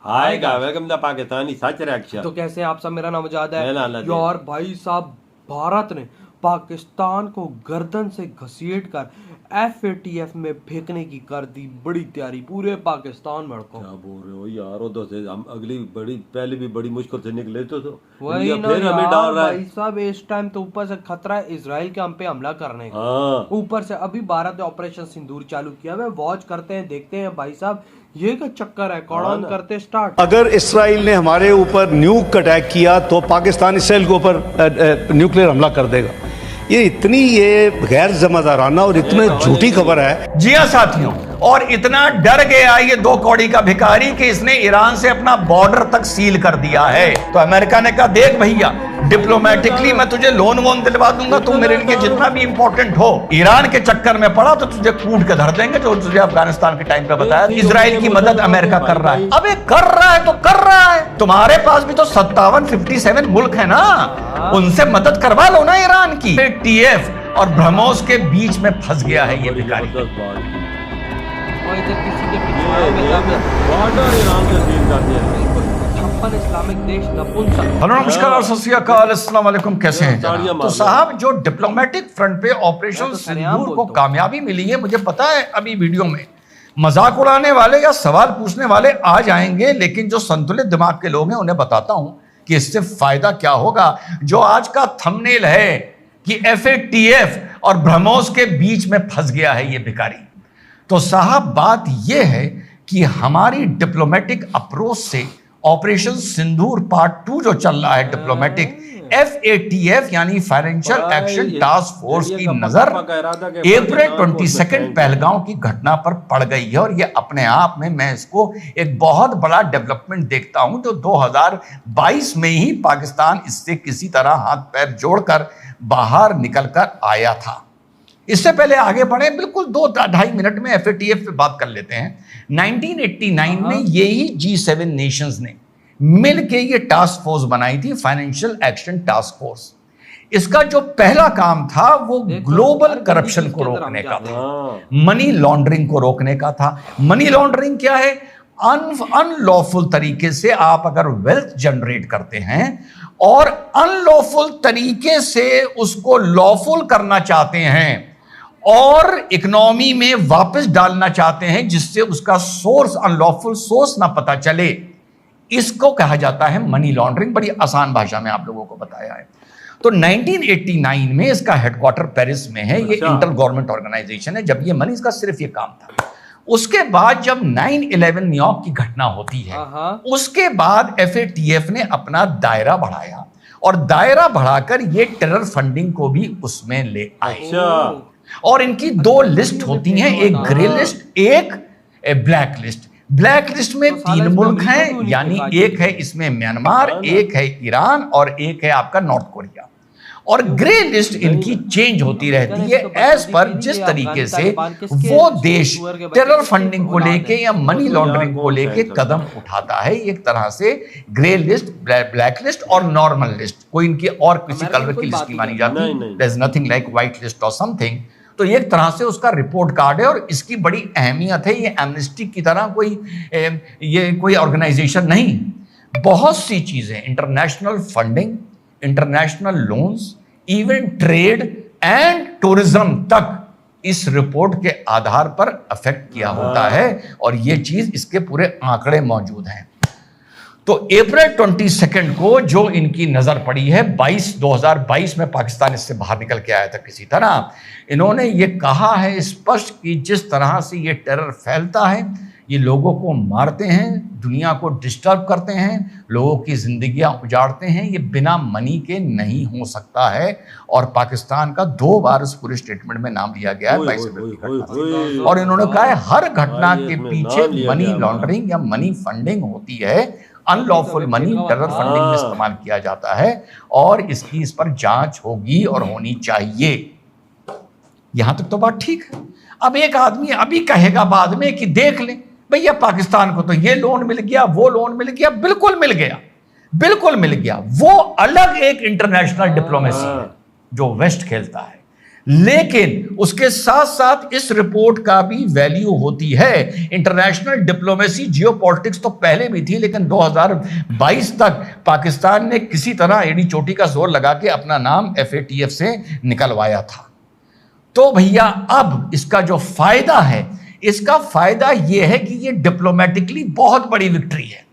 आएगा। Welcome the Pakistani such reaction. तो कैसे आप सब, मेरा नाम आजाद है मेरा नाम यार। भाई साहब, भारत ने पाकिस्तान को गर्दन से घसीट कर FATF में फेंकने की कर दी बड़ी तैयारी पूरे पाकिस्तान में। क्या बोल रहे हो यार? वो तो से हम अगली बड़ी पहले भी बड़ी मुश्किल से निकले तो वही इंडिया ना फिर हमें यार। डाल रहा है। भाई साहब, इस टाइम तो ऊपर से खतरा है इजराइल के हम पे हमला करने का। हाँ, ऊपर से अभी भारत ने ऑपरेशन सिंदूर चालू किया है। वॉच करते हैं, देखते हैं भाई साहब ये क्या चक्कर है। कौन करते स्टार्ट। अगर इसराइल ने हमारे ऊपर न्यूक अटैक किया तो पाकिस्तान इसराइल के ऊपर न्यूक्लियर हमला कर देगा। ये गैर जिम्मेदाराना और इतनी झूठी खबर है। जी हाँ साथियों, और इतना डर गया ये दो कौड़ी का भिखारी कि इसने ईरान से अपना बॉर्डर तक सील कर दिया है। तो अमेरिका ने कहा, देख भैया, डिप्लोमेटिकली मैं तुझे लोन वोन दिलवा दूंगा, तू मेरे लिए जितना भी इंपॉर्टेंट हो। ईरान के चक्कर में पड़ा तो तुझे कूट के धर देंगे, जो तुझे अफगानिस्तान के टाइम पे बताया। इजराइल की मदद अमेरिका कर रहा है। अबे कर रहा है तो कर रहा है, तुम्हारे पास भी तो 57 मुल्क है ना, उनसे मदद करवा लो ना ईरान की। TF और ब्रह्मोस के बीच में फंस गया है ये भिखारी। बॉर्डर ईरान से सील कर दिया। छप्पन इस्लामिक देश नपुंसक। हेलो नमस्कार और सत श्री अकाल, अस्सलाम वालेकुम, कैसे हैं ताड़ियां जनाब? मार तो लो। साहब, जो डिप्लोमेटिक फ्रंट पे ऑपरेशन सिंदूर को कामयाबी मिली है, मुझे पता है अभी वीडियो में मजाक उड़ाने वाले या सवाल पूछने वाले आ जाएंगे, लेकिन जो संतुलित दिमाग के लोग हैं उन्हें बताता हूं कि इससे फायदा क्या होगा। जो आज का थंबनेल है कि FATF और ब्रह्मोस के बीच में फंस गया है ये भिखारी, तो साहब बात यह है कि हमारी डिप्लोमेटिक अप्रोच से ऑपरेशन सिंदूर पार्ट 2 जो चल रहा है डिप्लोमेटिक, FATF यानी फाइनेंशियल एक्शन टास्क फोर्स की नजर अप्रैल 22 पहलगांव की घटना पर पड़ गई है। और ये अपने आप में मैं इसको एक बहुत बड़ा डेवलपमेंट देखता हूं, जो 2022 में ही पाकिस्तान इससे किसी तरह हाथ पैर जोड़कर बाहर निकलकर आया था। इससे पहले आगे बढ़े, बिल्कुल 2-2.5 मिनट में FATF पे बात कर लेते हैं। 1989 में यही G7 नेशंस ने मिलके ये टास्क फोर्स बनाई थी, फाइनेंशियल एक्शन टास्क फोर्स। इसका जो पहला काम था वो ग्लोबल करप्शन को रोकने का था, मनी लॉन्ड्रिंग को रोकने का था। मनी लॉन्ड्रिंग क्या है? अनलॉफुल तरीके से आप अगर वेल्थ जनरेट करते हैं और अनलॉफुल तरीके से उसको लॉफुल करना चाहते हैं और इकोनॉमी में वापस डालना चाहते हैं, जिससे उसका सोर्स, अनलॉफुल सोर्स ना पता चले, इसको कहा जाता है मनी लॉन्ड्रिंग। बड़ी आसान भाषा में आप लोगों को बताया है। तो 1989 में इसका हेडक्वार्टर पेरिस में है। ये इंटर गवर्नमेंट ऑर्गेनाइजेशन है। जब ये मनी, इसका सिर्फ ये काम था। उसके बाद जब 9/11 न्यूयॉर्क की घटना होती है, उसके बाद FATF ने अपना दायरा बढ़ाया और दायरा बढ़ाकर ये टेरर फंडिंग को भी उसमें ले आए। और इनकी 2 लिस्ट होती हैं, एक ग्रे लिस्ट, एक ब्लैक लिस्ट। ब्लैक लिस्ट में 3 मुल्क हैं, यानी एक है इसमें म्यांमार, एक है ईरान और एक है आपका नॉर्थ कोरिया। और ग्रे लिस्ट इनकी चेंज होती रहती है एज पर जिस तरीके से वो देश टेरर फंडिंग को लेके या मनी लॉन्ड्रिंग को लेके कदम उठाता है। एक तरह से ग्रे लिस्ट, ब्लैक लिस्ट और नॉर्मल लिस्ट, कोई इनकी और किसी कलर की लिस्ट नहीं मानी जाती। There is nothing like white list और समथिंग। तो एक तरह से उसका रिपोर्ट कार्ड है और इसकी बड़ी अहमियत है। ये एमनेस्टी की तरह कोई ऑर्गेनाइजेशन नहीं। बहुत सी चीजें, international funding, international loans, even trade and tourism तक इस रिपोर्ट के आधार पर अफेक्ट किया होता है और ये चीज, इसके पूरे आंकड़े मौजूद हैं। तो अप्रैल 22 को जो इनकी नजर पड़ी है, 2022 में पाकिस्तान इससे बाहर निकल के आया था किसी तरह। इन्होंने ये कहा है स्पष्ट कि जिस तरह से ये टेरर फैलता है, ये लोगों को मारते हैं, दुनिया को डिस्टर्ब करते हैं, लोगों की जिंदगियां उजाड़ते हैं, ये बिना मनी के नहीं हो सकता है। और पाकिस्तान का 2 बार इस पूरे स्टेटमेंट में नाम लिया गया है 22 और इन्होंने कहा है हर घटना के पीछे मनी लॉन्ड्रिंग या मनी फंडिंग होती है। अनलॉफुल मनी टेरर फंडिंग में इस्तेमाल किया जाता है और इसकी इस पर जांच होगी और होनी चाहिए। यहां तक तो बात ठीक है। अब एक आदमी अभी कहेगा बाद में कि देख ले भैया, पाकिस्तान को तो ये लोन मिल गया, वो लोन मिल गया। बिल्कुल मिल गया, बिल्कुल मिल गया। वो अलग एक इंटरनेशनल डिप्लोमेसी है जो वेस्ट खेलता है। लेकिन उसके साथ साथ इस रिपोर्ट का भी वैल्यू होती है। इंटरनेशनल डिप्लोमेसी जियोपॉलिटिक्स तो पहले भी थी, लेकिन 2022 तक पाकिस्तान ने किसी तरह एड़ी चोटी का जोर लगा के अपना नाम FATF से निकलवाया था। तो भैया अब इसका जो फायदा है, इसका फायदा यह है कि यह डिप्लोमेटिकली बहुत बड़ी विक्ट्री है।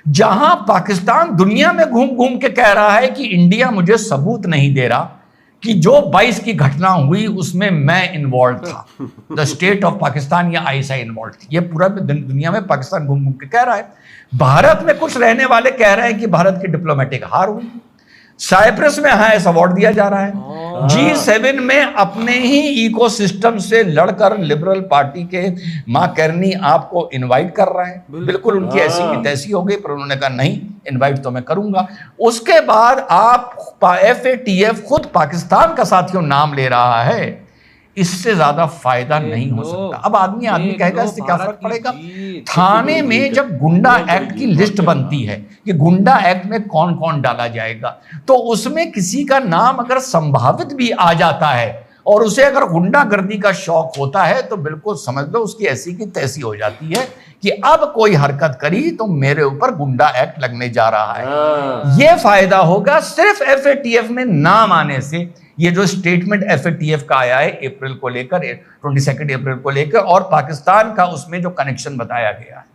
जहां पाकिस्तान दुनिया में घूम घूम के कह रहा है कि इंडिया मुझे सबूत नहीं दे रहा कि जो 22 की घटना हुई उसमें मैं इन्वॉल्व था, द स्टेट ऑफ पाकिस्तान या ISI इन्वॉल्व थी, ये पूरा दुनिया में पाकिस्तान घूम घूम के कह रहा है। भारत में कुछ रहने वाले कह रहे हैं कि भारत की डिप्लोमेटिक हार हुई। साइप्रस में हाईएस्ट अवार्ड दिया जा रहा है। G7 में अपने ही इकोसिस्टम से लड़कर लिबरल पार्टी के मार्करनी आपको इनवाइट कर रहा है। बिल्कुल उनकी ऐसी की तैसी हो गई, पर उन्होंने कहा नहीं, इनवाइट तो मैं करूंगा। उसके बाद आप FATF खुद पाकिस्तान का साथियों नाम ले रहा है। इससे ज्यादा फायदा नहीं हो सकता। अब आदमी कहेगा इससे क्या फर्क पड़ेगा। थाने में जब गुंडा एक्ट की लिस्ट बनती है कि गुंडा एक्ट में कौन कौन डाला जाएगा, तो उसमें किसी का नाम अगर संभावित भी आ जाता है और उसे अगर गुंडागर्दी का शौक होता है, तो बिल्कुल समझ लो उसकी ऐसी की तैसी हो जाती है कि अब कोई हरकत करी तो मेरे ऊपर गुंडा एक्ट लगने जा रहा है। यह फायदा होगा सिर्फ FATF में नाम आने से। ये जो स्टेटमेंट FATF का आया है अप्रैल को लेकर, 22 अप्रैल को लेकर, और पाकिस्तान का उसमें जो कनेक्शन बताया गया है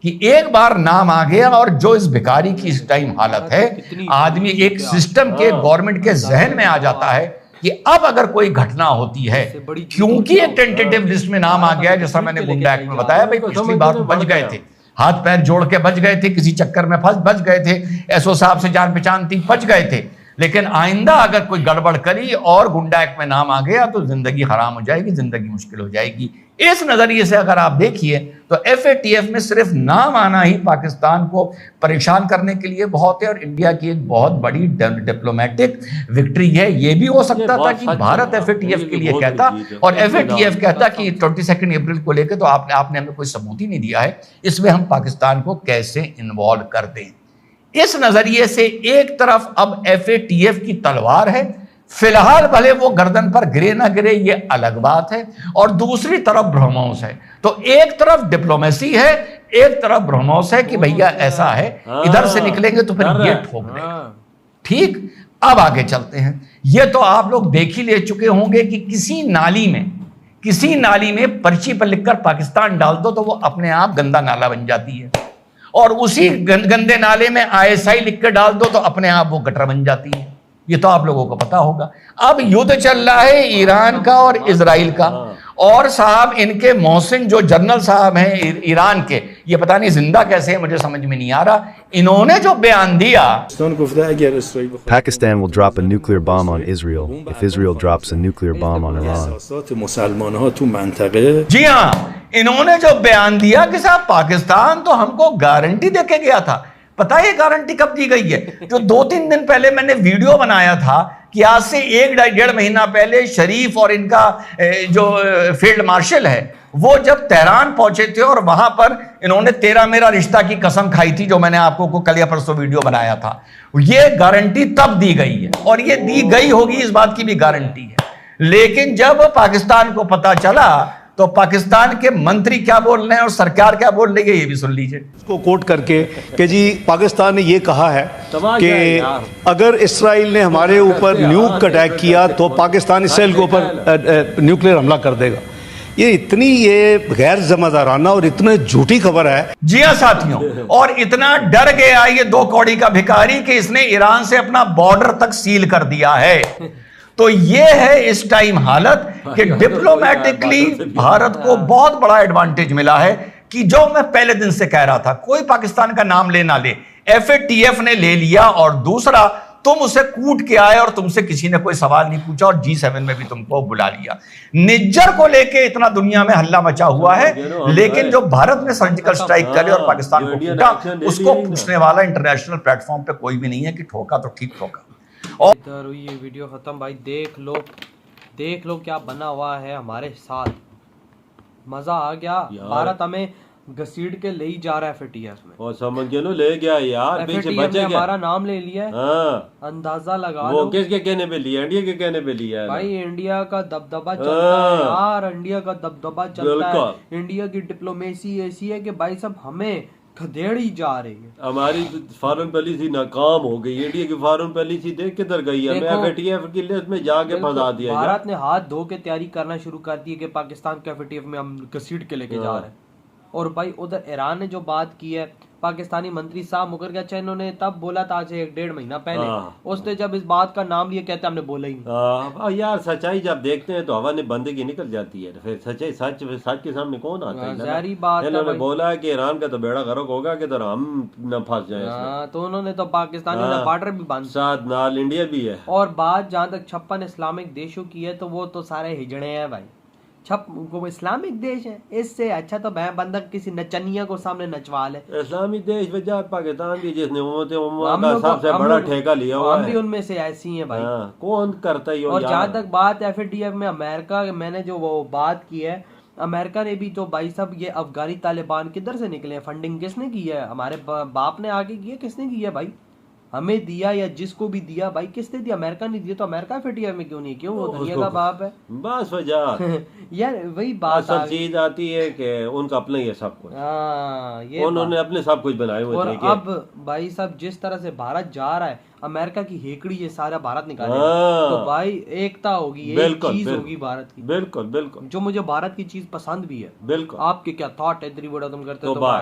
कि एक बार नाम आ गया और जो इस भिखारी की इस टाइम हालत है, आदमी एक सिस्टम के गवर्नमेंट के जहन में आ जाता है कि अब अगर कोई घटना होती है, क्योंकि एक टेंटेटिव लिस्ट में नाम आ गया है, जैसा मैंने गुंडा एक्ट में बताया, भाई पिछली बार तो बच गए थे, हाथ पैर जोड़ के बच गए थे, किसी चक्कर में बच गए थे, SO साहब से जान पहचान थी, बच गए थे। लेकिन आइंदा अगर कोई गड़बड़ करी और गुंडा एक्ट में नाम आ गया तो जिंदगी हराम हो जाएगी, जिंदगी मुश्किल हो जाएगी। इस नजरिए से अगर आप देखिए तो FATF में सिर्फ नाम आना ही पाकिस्तान को परेशान करने के लिए बहुत है, और इंडिया की एक बहुत बड़ी डिप्लोमेटिक विक्ट्री है। यह भी हो सकता था कि भारत FATF के लिए कहता और FATF कहता कि 22 अप्रैल को लेकर तो आपने हमें कोई सबूत ही नहीं दिया है, इसमें हम पाकिस्तान को कैसे इन्वॉल्व कर दें। इस नजरिए से एक तरफ अब FATF की तलवार है, फिलहाल भले वो गर्दन पर गिरे ना गिरे ये अलग बात है, और दूसरी तरफ ब्रह्मोस है। तो एक तरफ डिप्लोमेसी है, एक तरफ ब्रह्मोस है कि भैया ऐसा है, इधर से निकलेंगे तो फिर ये ठोक देगा। ठीक, अब आगे चलते हैं। ये तो आप लोग देख ही ले चुके होंगे कि किसी नाली में पर्ची पर लिखकर पाकिस्तान डाल दो तो वो अपने आप गंदा नाला बन जाती है, और उसी गंदे नाले में ISI लिख कर डाल दो तो अपने आप वो गटर बन जाती है। ये तो आप लोगों को पता होगा। अब युद्ध चल रहा है ईरान का और इजराइल का, और साहब इनके मोहसिन जो जनरल साहब हैं ईरान के, ये पता नहीं जिंदा कैसे है, मुझे समझ में नहीं आ रहा। इन्होंने जो बयान दिया, Pakistan will drop a nuclear bomb on Israel if Israel drops a nuclear bomb on Iran. जी हाँ, इन्होंने जो बयान दिया कि साहब पाकिस्तान तो हमको गारंटी देके गया था। पता है ये गारंटी कब दी गई है? जो 2-3 दिन पहले मैंने वीडियो बनाया था कि आज से 1-1.5 महीना पहले शरीफ और इनका जो फील्ड मार्शल है वो जब तेहरान पहुंचे थे और वहां पर इन्होंने तेरा मेरा रिश्ता की कसम खाई थी, जो मैंने आपको कल या परसों वीडियो बनाया था। ये गारंटी तब दी गई है और ये दी गई होगी, इस बात की भी गारंटी है। लेकिन जब पाकिस्तान को पता चला तो पाकिस्तान के मंत्री क्या बोल रहे हैं और सरकार क्या बोल रही है, ये भी सुन लीजिए। इसको कोट करके कि जी पाकिस्तान ने ये कहा है कि अगर इसराइल ने हमारे ऊपर न्यूक अटैक किया तो पाकिस्तान इसराइल के ऊपर न्यूक्लियर हमला कर देगा। ये गैर जिम्मेदाराना और इतनी झूठी खबर है। जी हाँ साथियों, और इतना डर गया ये 2 कौड़ी का भिखारी कि इसने ईरान से अपना बॉर्डर तक सील कर दिया है। तो ये है इस टाइम हालत कि डिप्लोमेटिकली भारत को बहुत बड़ा एडवांटेज मिला है कि जो मैं पहले दिन से कह रहा था, कोई पाकिस्तान का नाम ले ना ले, FATF ने ले लिया, और दूसरा तुम उसे कूट के आए और तुमसे किसी ने कोई सवाल नहीं पूछा, और G7 में भी तुमको बुला लिया। निज्जर को लेके इतना दुनिया में हल्ला मचा हुआ है, लेकिन जो भारत ने सर्जिकल स्ट्राइक करे और पाकिस्तान को कूटा, उसको पूछने वाला इंटरनेशनल प्लेटफॉर्म पे कोई भी नहीं है कि ठोका तो ठीक ठोका। और इधर हुई ये वीडियो खत्म। भाई देख लो क्या बना हुआ है हमारे साथ। मजा आ गया। भारत हमें घसीट के ले ही जा रहा है FATF में। और समझ के नो ले गया यार, पीछे FATF बचे ने क्या? हमारा नाम ले लिया है, हाँ, अंदाजा लगा वो लो किसके कहने पे लिया? इंडिया के कहने पे लिया है ना? भाई। इंडिया का दबदबा चलता है हाँ। यार, इंडिया का दबदबा चलता है। बिल्कुल। इंडिया की डिप्लोमेसी ऐसी है कि भाई सब हमें खदेड़ ही जा रही है। हमारी फॉरेन पॉलिसी नाकाम हो गई। इंडिया की फॉरेन पॉलिसी देख किधर गई है? देखो, हमें FATF की लिस्ट में जाके फंसा दिया जाए। भारत ने हाथ धो के तैयारी करना शुरू कर दी है कि पाकिस्तान को FATF में हम घसीट के लेके जा रहे हैं। और भाई उधर ईरान ने जो बात की है, पाकिस्तानी मंत्री साहब मुकर गया। अच्छा, इन्होंने तब बोला था आज 1-1.5 महीना पहले, उसने जब इस बात का नाम लिया कहते हमने बोला ही नहीं। यार सच्चाई जब देखते हैं तो हवा ने बंदगी निकल जाती है। फिर सच्चाई सच के सामने कौन आता है? ज़ाहिर बात है इन्होंने भाई। बोला है कि ईरान का तो बेड़ा गर्क होगा कि तो हम न फंस जाए इसमें। हाँ, तो उन्होंने तो पाकिस्तानियों ने बॉर्डर भी बंद, साथ नाल इंडिया भी है। और बात जहाँ तक 56 इस्लामिक देशों की है तो वो तो सारे हिजड़े हैं भाई। वो इस्लामिक देश है, इससे अच्छा तो मैं बंदा किसी नचनिया को सामने नचवा ले। इस्लामी देश वजह पाकिस्तान भी जिसने हम का लोग सबसे हम बड़ा लोग- ठेका लिया हुआ हम भी है। उनमें से ऐसी हैं भाई। हाँ, कौन करता ही हो और यार। जहाँ तक बात FATF में अमेरिका, मैंने जो वो बात की है, अमेरिका ने भी तो भाई साहब ये अफगानी तालिबान किधर से निकले हैं? फंडिंग किसने की है? हमारे बाप ने आगे की है, किसने की है भाई? हमें दिया या जिसको भी दिया भाई, किसने दिया? अमेरिका ने दिया, तो अमेरिका FATF में क्यों नहीं? क्यों? वो दुनिया का बाप है। बस वजह यार वही बात असल चीज आती है कि उनका अपना ही है सब कुछ। हाँ, ये उन्होंने अपने सब कुछ बनाए हुए और तरीके। अब भाई साहब जिस तरह से भारत जा रहा है, अमेरिका की हेकड़ी ये सारा भारत निकाले, हाँ। तो भाई एकता होगी, एक बिल्कुल, चीज बिल्कुल। होगी भारत की, बिल्कुल बिल्कुल जो मुझे भारत की चीज पसंद भी है। बिल्कुल। आपके क्या थॉट है? तुम करते हो तो तो बात